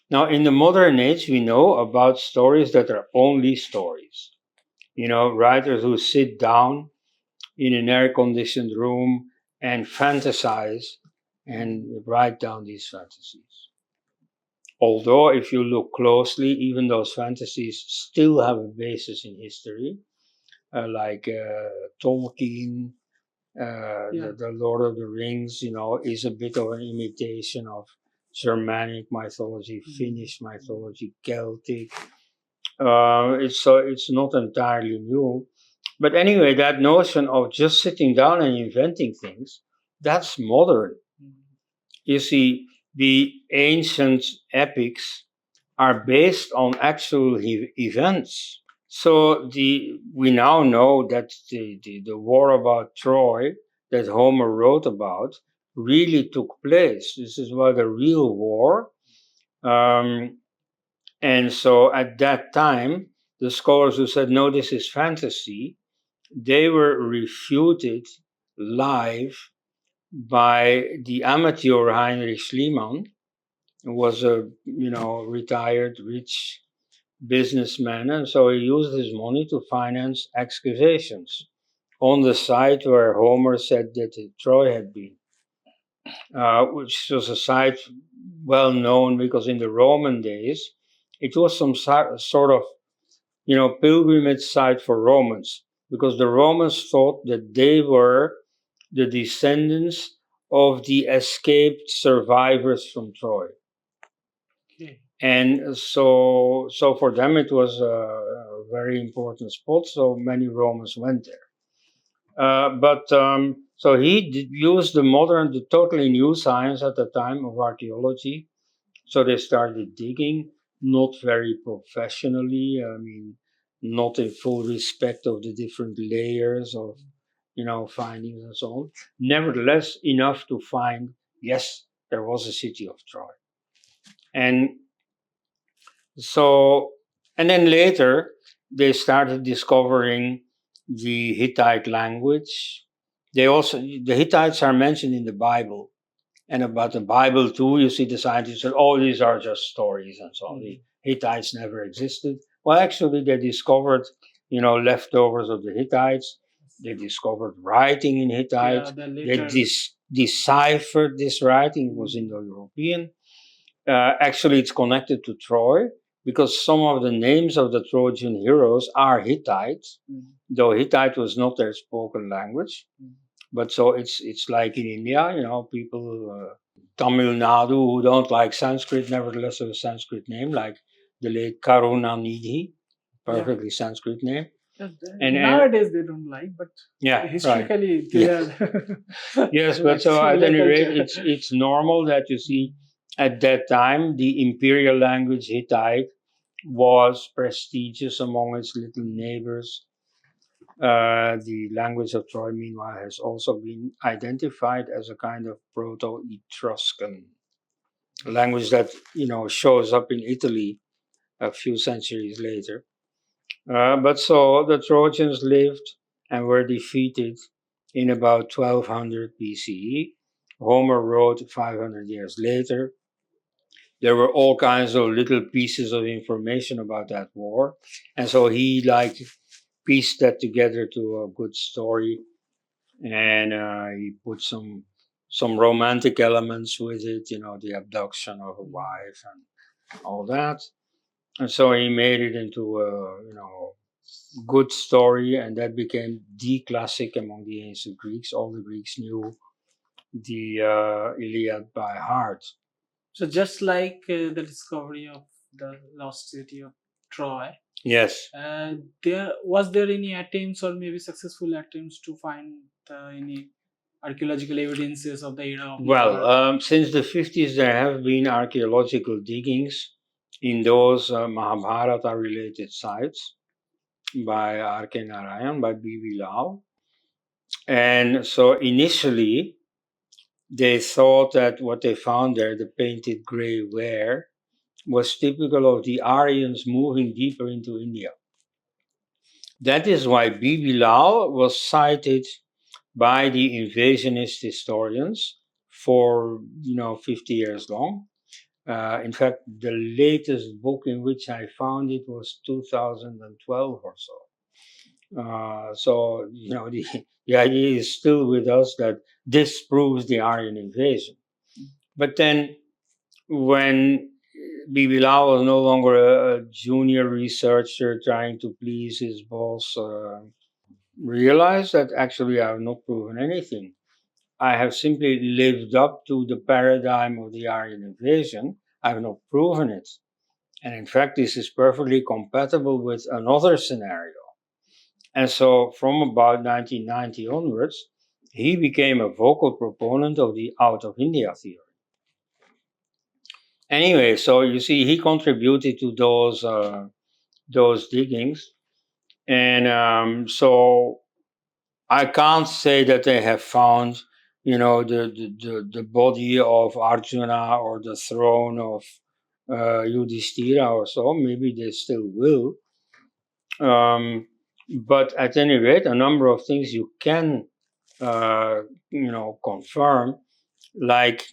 Now, in the modern age, we know about stories that are only stories. Writers who sit down in an air-conditioned room and fantasize and write down these fantasies. Although, if you look closely, even those fantasies still have a basis in history, like Tolkien, the Lord of the Rings, is a bit of an imitation of Germanic mythology, Finnish mythology, Celtic. It's not entirely new. But anyway, that notion of just sitting down and inventing things, that's modern. You see, the ancient epics are based on actual events. So we now know that the war about Troy that Homer wrote about really took place. This is about a real war. And so at that time, the scholars who said, no, this is fantasy, they were refuted live by the amateur Heinrich Schliemann, who was a retired rich businessman, and so he used his money to finance excavations on the site where Homer said that Troy had been, which was a site well known because in the Roman days it was some sort of pilgrimage site for Romans, because the Romans thought that they were the descendants of the escaped survivors from Troy. Okay. And so for them it was a very important spot, so many Romans went there. So he used the totally new science at the time of archaeology. So they started digging, not very professionally. I mean, not in full respect of the different layers of, findings and so on. Nevertheless, enough to find, yes, there was a city of Troy. And so, and then later, they started discovering the Hittite language. The Hittites are mentioned in the Bible. And about the Bible too, you see the scientists said, oh, these are just stories and so on. The Hittites never existed. Well, actually, they discovered, leftovers of the Hittites. They discovered writing in Hittite. They deciphered this writing. It was Indo-European. Actually, it's connected to Troy because some of the names of the Trojan heroes are Hittite, though Hittite was not their spoken language. But so it's like in India, people, Tamil Nadu, who don't like Sanskrit, nevertheless have a Sanskrit name, like the late Karunanidhi, perfectly Sanskrit name. And nowadays they don't like, but historically they are. Yes, but so at any rate, it's normal that you see at that time the imperial language Hittite was prestigious among its little neighbors. The language of Troy, meanwhile, has also been identified as a kind of Proto-Etruscan language that shows up in Italy a few centuries later. But so the Trojans lived and were defeated in about 1200 BCE. Homer wrote 500 years later. There were all kinds of little pieces of information about that war, and so he pieced that together to a good story, and he put some romantic elements with it, the abduction of a wife and all that, and so he made it into a good story, and that became the classic among the ancient Greeks. All the Greeks knew the Iliad by heart. So just like the discovery of the lost city of Troy. Yes. Was there any attempts or maybe successful attempts to find any archaeological evidences of the era of Well, since the 50s, there have been archaeological diggings in those Mahabharata related sites by Aryan Invasion, by B.B. Lal. And so initially, they thought that what they found there, the painted gray ware, was typical of the Aryans moving deeper into India. That is why B.B. Lal was cited by the invasionist historians for 50 years long. In fact, the latest book in which I found it was 2012 or so. So the idea is still with us that this proves the Aryan invasion. But then when B.B. Lal was no longer a junior researcher trying to please his boss, realized that actually I have not proven anything. I have simply lived up to the paradigm of the Aryan invasion. I have not proven it. And in fact, this is perfectly compatible with another scenario. And so from about 1990 onwards, he became a vocal proponent of the out of India theory. Anyway, so you see, he contributed to those diggings. And so I can't say that they have found, the body of Arjuna or the throne of Yudhishthira or so. Maybe they still will. But at any rate, a number of things you can, confirm. Like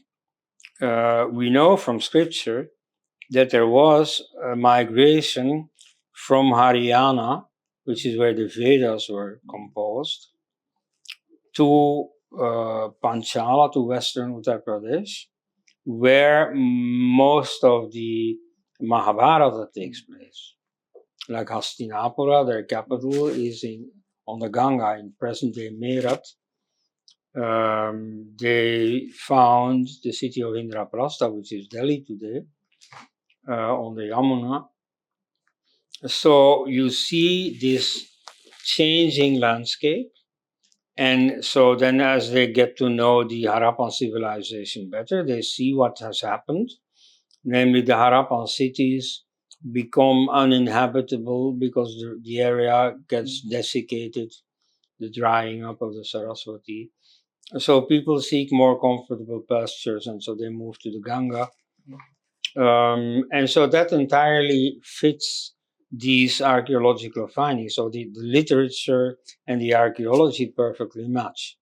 we know from scripture that there was a migration from Haryana, which is where the Vedas were composed, to Panchala, to western Uttar Pradesh, where most of the Mahabharata takes place. Like Hastinapura, their capital is on the Ganga in present-day Meerut. They found the city of Indraprastha, which is Delhi today, on the Yamuna. So you see this changing landscape. And so then as they get to know the Harappan civilization better, they see what has happened. Namely, the Harappan cities become uninhabitable because the area gets desiccated, the drying up of the Saraswati. So people seek more comfortable pastures, and so they move to the Ganga. And so that entirely fits these archaeological findings. So the literature and the archaeology perfectly match.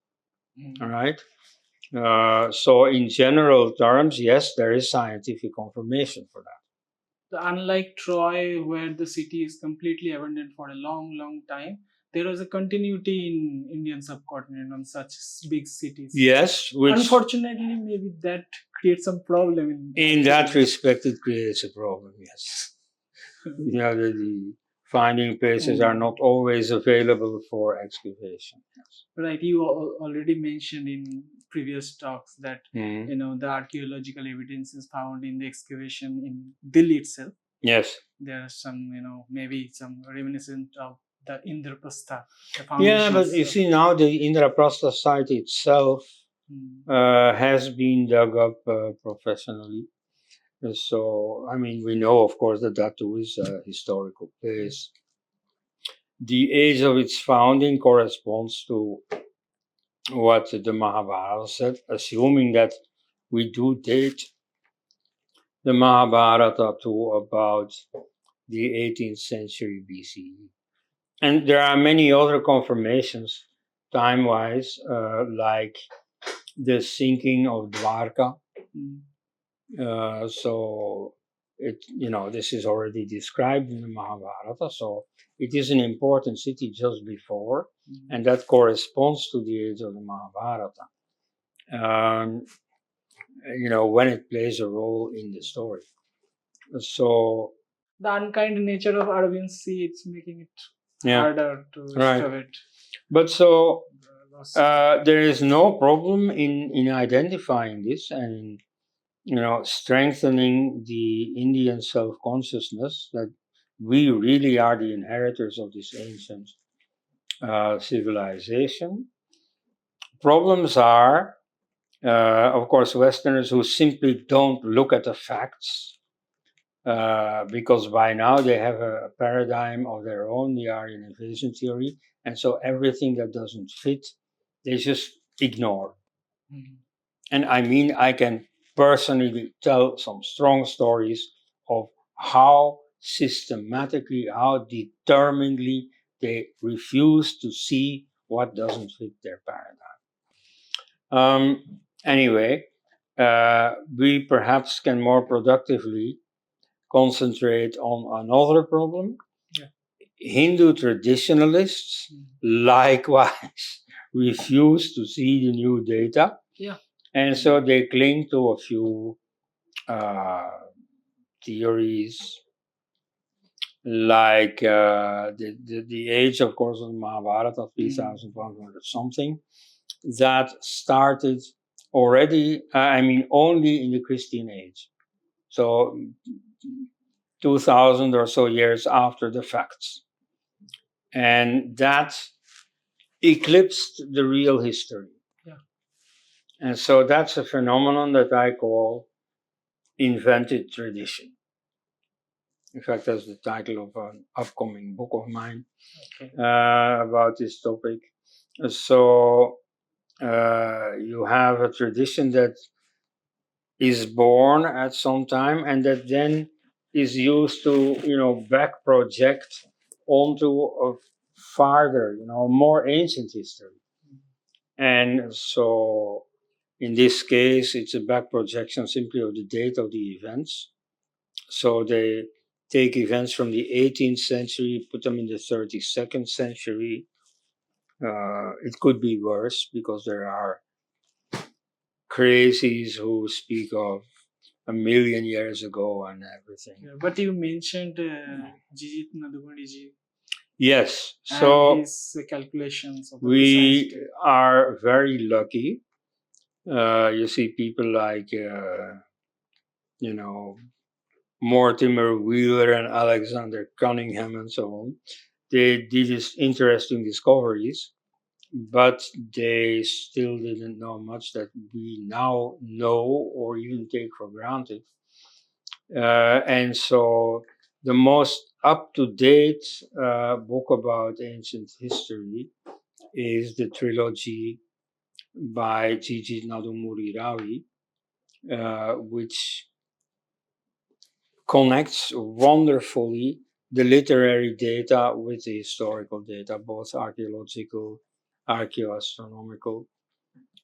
All right. So in general terms, yes, there is scientific confirmation for that. Unlike Troy, where the city is completely abandoned for a long time, there is a continuity in Indian subcontinent on such big cities. Yes, which unfortunately maybe that creates some problem. In that respect, it creates a problem. Yes, the finding places are not always available for excavation. Yes. Right, you already mentioned in previous talks that the archaeological evidence is found in the excavation in Delhi itself. Yes. There are some, maybe some reminiscent of the Indraprastha. Yeah, but you see now the Indraprastha site itself has been dug up professionally. So, I mean, we know, of course, that too is a historical place. The age of its founding corresponds to what the Mahabharata said, assuming that we do date the Mahabharata to about the 18th century BCE. And there are many other confirmations, time-wise, like the sinking of Dwarka. So this is already described in the Mahabharata. So it is an important city just before, and that corresponds to the age of the Mahabharata. When it plays a role in the story. So the unkind nature of Arabian Sea, it's making it harder to discover it. But so there is no problem in identifying this and strengthening the Indian self-consciousness that we really are the inheritors of this ancient civilization. Problems are, of course, Westerners who simply don't look at the facts because by now they have a paradigm of their own, the Aryan Invasion Theory, and so everything that doesn't fit, they just ignore. And I mean, I can personally tell some strong stories of how systematically, how determinedly they refuse to see what doesn't fit their paradigm. Anyway, we perhaps can more productively concentrate on another problem. Yeah. Hindu traditionalists likewise refuse to see the new data. Yeah. And so they cling to a few theories, like the age, of course, of Mahabharata, 3,100 something, that started already, only in the Christian age. So 2,000 or so years after the facts. And that eclipsed the real history. Yeah. And so that's a phenomenon that I call invented tradition. In fact, that's the title of an upcoming book of mine about this topic. So you have a tradition that is born at some time and that then is used to, back project onto a farther, more ancient history. And so in this case, it's a back projection simply of the date of the events. So they take events from the 18th century, put them in the 32nd century, It could be worse because there are crazies who speak of a million years ago and everything. Yeah, but you mentioned Jijith Nadumuri ji Yes, and so his calculations of the we precise date. are very lucky. You see people like, you know, Mortimer Wheeler and Alexander Cunningham and so on. They did these interesting discoveries, but they still didn't know much that we now know or even take for granted. And so the most up-to-date book about ancient history is the trilogy by Jijith Nadumuri Ravi, which connects wonderfully the literary data with the historical data, both archaeological, archaeoastronomical,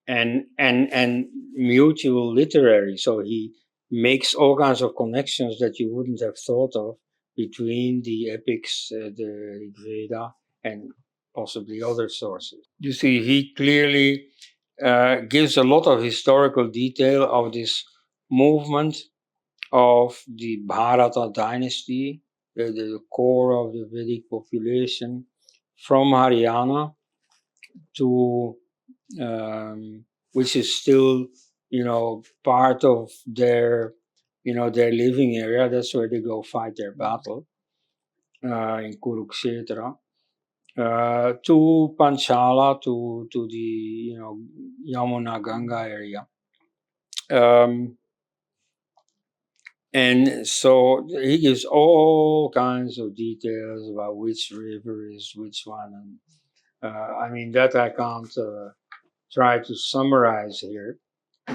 and mutual literary. So he makes all kinds of connections that you wouldn't have thought of between the epics, the Rig Veda, and possibly other sources. You see, he clearly gives a lot of historical detail of this movement of the Bharata dynasty, the core of the Vedic population, from Haryana to which is still, part of their, their living area. That's where they go fight their battle in Kurukshetra. To Panchala, to the, Yamuna Ganga area. And so he gives all kinds of details about which river is which one. And I mean, that I can't try to summarize here.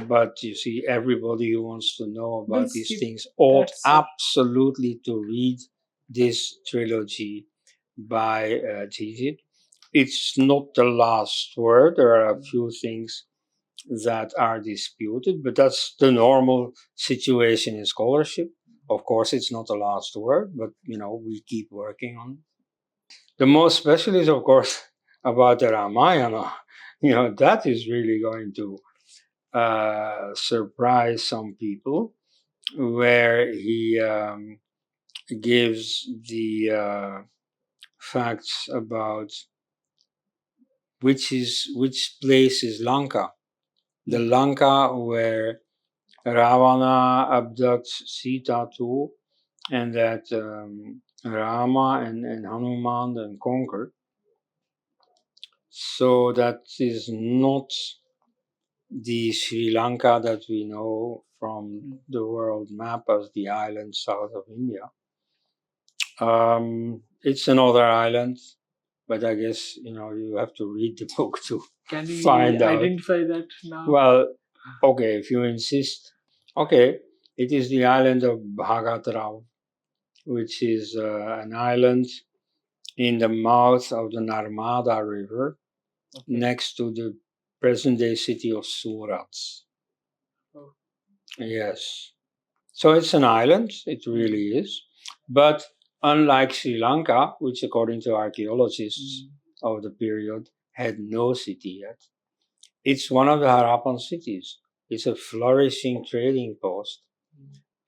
But you see, everybody who wants to know about these things ought absolutely to read this trilogy by Jijith. It's not the last word. There are a few things that are disputed, but that's the normal situation in scholarship. Of course, it's not the last word, but we keep working on it. The most special is, of course, about the Ramayana. That is really going to surprise some people, where he gives the facts about which place is Lanka. The Lanka where Ravana abducts Sita to, and that Rama and Hanuman then conquer. So that is not the Sri Lanka that we know from the world map as the island south of India. It's another island, but I guess you have to read the book to find out. Identify that now? Well, okay, if you insist. Okay, it is the island of Bhagatrav, which is an island in the mouth of the Narmada River, next to the present-day city of Surat. Oh. Yes. So it's an island, it really is. But unlike Sri Lanka, which according to archaeologists of the period had no city yet, it's one of the Harappan cities. It's a flourishing trading post.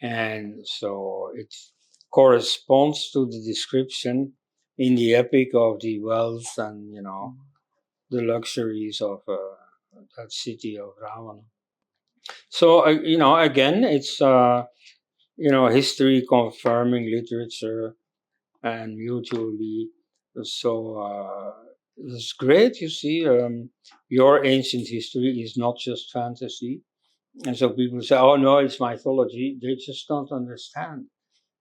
And so it corresponds to the description in the epic of the wealth and, the luxuries of that city of Ravana. So, again, it's, history confirming literature and mutually. So it's great, you see. Your ancient history is not just fantasy. And so people say, oh no, it's mythology. They just don't understand.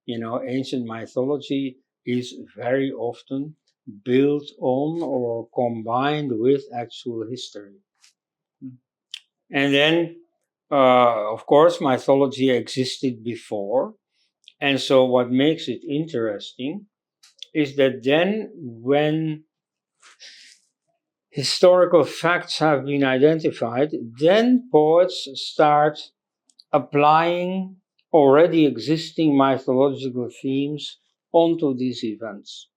Ancient mythology is very often built on or combined with actual history. And then, of course, mythology existed before. And so what makes it interesting is that then when historical facts have been identified, then poets start applying already existing mythological themes onto these events.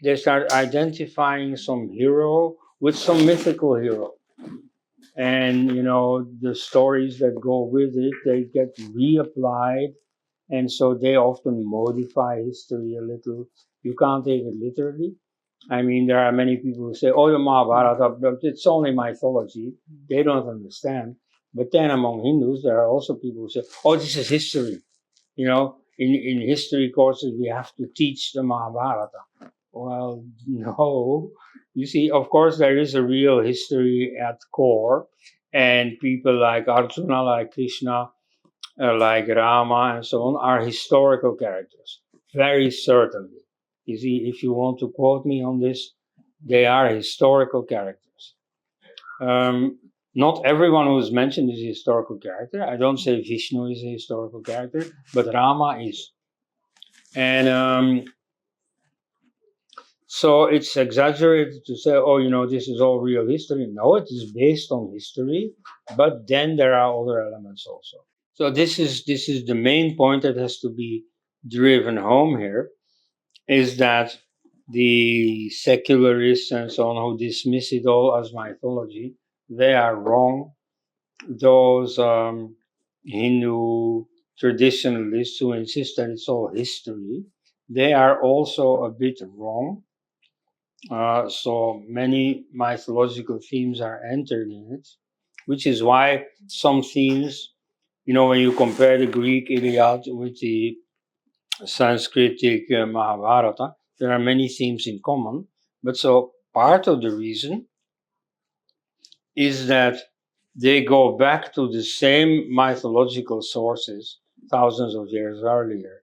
They start identifying some hero with some mythical hero. And, the stories that go with it, they get reapplied. And so they often modify history a little. You can't take it literally. I mean, there are many people who say, oh, the Mahabharata, but it's only mythology. They don't understand. But then among Hindus, there are also people who say, oh, this is history. In history courses, we have to teach the Mahabharata. Well, no. You see, of course, there is a real history at core. And people like Arjuna, like Krishna, like Rama, and so on, are historical characters. Very certainly. You see, if you want to quote me on this, they are historical characters. Not everyone who is mentioned is a historical character. I don't say Vishnu is a historical character, but Rama is. And so it's exaggerated to say, oh, this is all real history. No, it is based on history, but then there are other elements also. So this is the main point that has to be driven home here, is that the secularists and so on who dismiss it all as mythology, they are wrong. Those Hindu traditionalists who insist that it's all history, they are also a bit wrong. So many mythological themes are entered in it, which is why some themes, when you compare the Greek Iliad with the Sanskritic Mahabharata, there are many themes in common. But so part of the reason is that they go back to the same mythological sources thousands of years earlier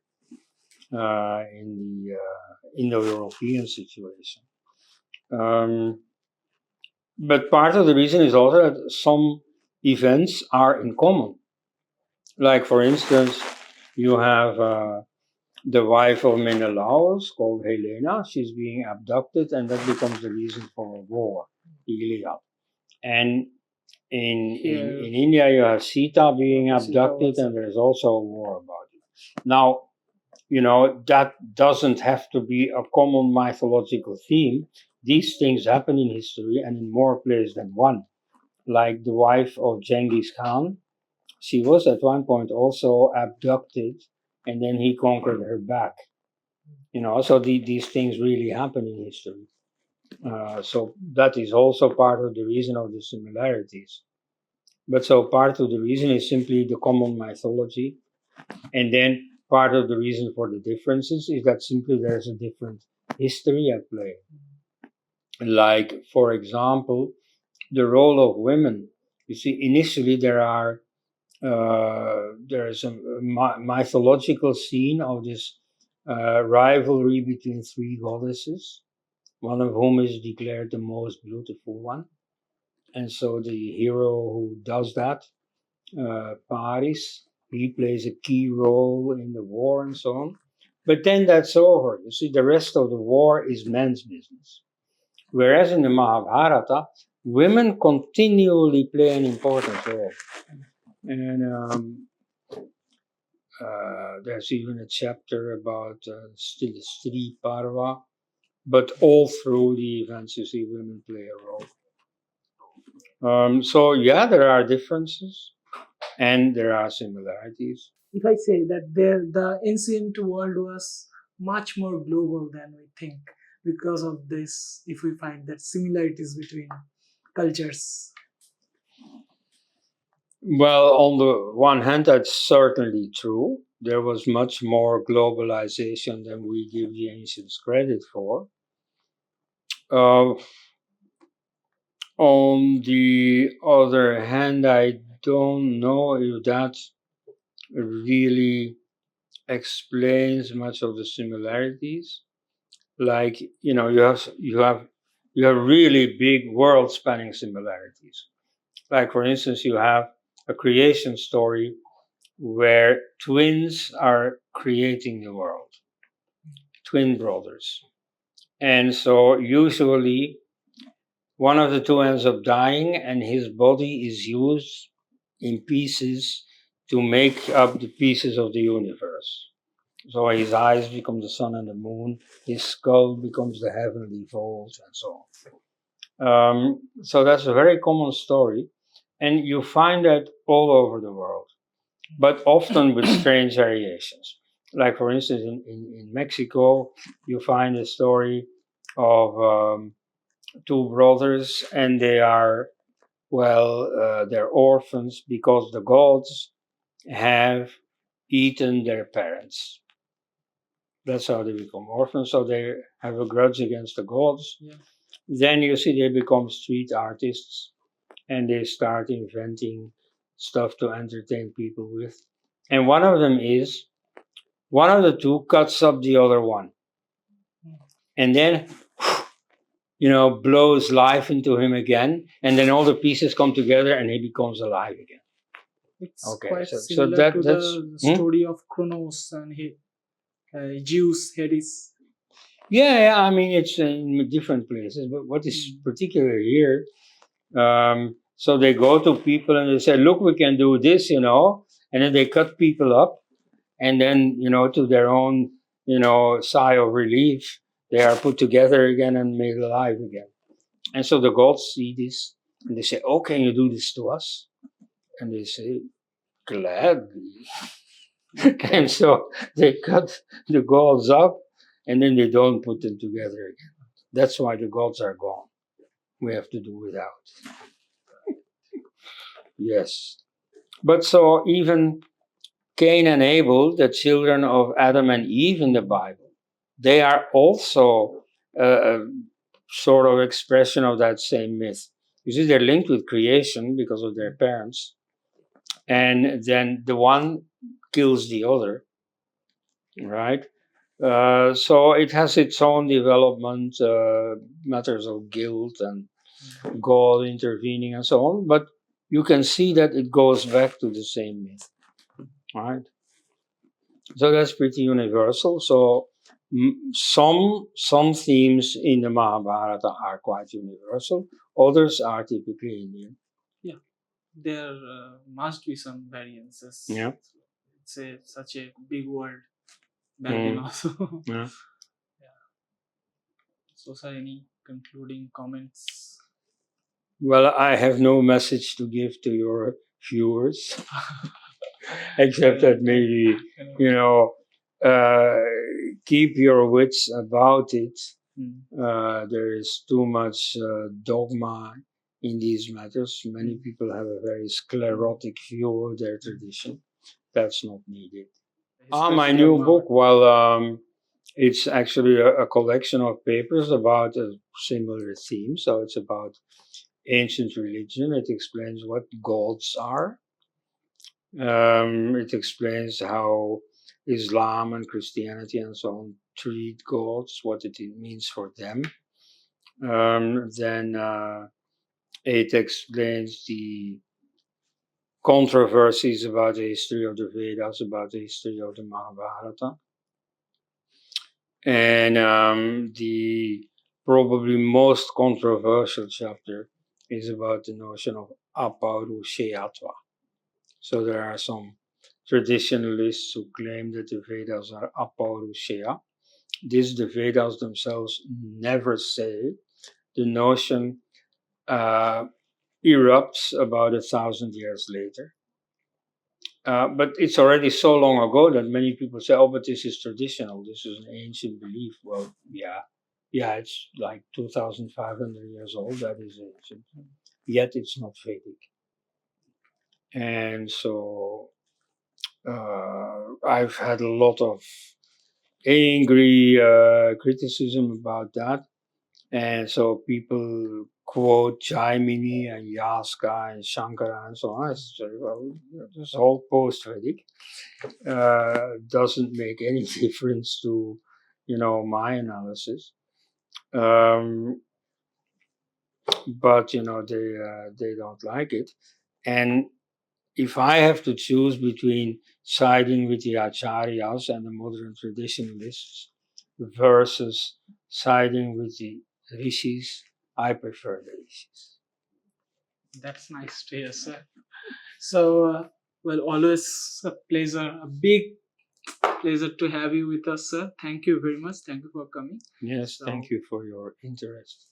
in the Indo-European situation. But part of the reason is also that some events are in common. Like, for instance, you have the wife of Menelaus, called Helena. She's being abducted, and that becomes the reason for a war, the Iliad. And in India, you have Sita being abducted, and there's also a war about it. Now, that doesn't have to be a common mythological theme. These things happen in history and in more places than one. Like the wife of Genghis Khan, she was at one point also abducted, and then he conquered her back. So these things really happen in history. So that is also part of the reason of the similarities. But so part of the reason is simply the common mythology. And then part of the reason for the differences is that simply there's a different history at play. Like, for example, the role of women. You see, initially there is a mythological scene of this rivalry between three goddesses, one of whom is declared the most beautiful one. And so the hero who does that, Paris, he plays a key role in the war and so on. But then that's over. You see, the rest of the war is men's business. Whereas in the Mahabharata, women continually play an important role. And there's even a chapter about the Stree Parva. But all through the events, you see women play a role. So yeah, there are differences and there are similarities. If I say that the ancient world was much more global than we think, because of this, if we find that similarities between cultures. Well, on the one hand, that's certainly true. There was much more globalization than we give the ancients credit for. On the other hand, I don't know if that really explains much of the similarities. Like, you have really big world-spanning similarities. Like, for instance, you have a creation story where twins are creating the world, twin brothers. And so usually one of the two ends up dying, and his body is used in pieces to make up the pieces of the universe. So his eyes become the sun and the moon, his skull becomes the heavenly vault, and so on. So that's a very common story, and you find that all over the world, but often with strange variations. Like, for instance, in Mexico, you find a story of two brothers, and they are, they're orphans because the gods have eaten their parents. That's how they become orphans. So they have a grudge against the gods. Yeah. Then you see they become street artists, and they start inventing stuff to entertain people with. And one of them is one of the two cuts up the other one, and then blows life into him again, and then all the pieces come together, and he becomes alive again. It's Okay, quite so similar to that's the story of Kronos and Zeus, Hades. Yeah, I mean, it's in different places, but what is particular here? So they go to people and they say, "Look, we can do this," and then they cut people up, and then to their own sigh of relief, they are put together again and made alive again. And so the gods see this, and they say, "Oh, can you do this to us?" And they say, "Gladly." And so they cut the gods up, and then they don't put them together again. That's why the gods are gone. We have to do without. Yes. But so even Cain and Abel, the children of Adam and Eve in the Bible, they are also a sort of expression of that same myth. You see, they're linked with creation because of their parents. And then the one kills the other, right? So it has its own development, matters of guilt and God intervening and so on. But you can see that it goes back to the same myth, right? So that's pretty universal. So some themes in the Mahabharata are quite universal. Others are typically Indian. Yeah, there must be some variances. Yeah. It's such a big word back then also. Yeah. So, sir, any concluding comments? Well, I have no message to give to your viewers, except that maybe keep your wits about it. There is too much dogma in these matters. Many people have a very sclerotic view of their tradition. That's not needed. My new book, it's actually a collection of papers about a similar theme. So it's about ancient religion. It explains what gods are. It explains how Islam and Christianity and so on treat gods, what it means for them. Then it explains the controversies about the history of the Vedas, about the history of the Mahabharata. And the probably most controversial chapter is about the notion of aparusheyatva. So there are some traditionalists who claim that the Vedas are aparusheya. This the Vedas themselves never say. The notion erupts about 1,000 years later. But it's already so long ago that many people say, "Oh, but this is traditional. This is an ancient belief." Well, yeah, it's like 2,500 years old. That is ancient. Yet it's not Vedic. And so I've had a lot of angry criticism about that. And so people quote Jaimini and Yaska and Shankara and so on. I say, well, this whole post-Vedic doesn't make any difference to, my analysis. But they don't like it. And if I have to choose between siding with the acharyas and the modern traditionalists versus siding with the rishis, I prefer the rishis. That's nice to hear, sir. So, always a pleasure, a big pleasure to have you with us, sir. Thank you very much. Thank you for coming. Yes, thank you for your interest.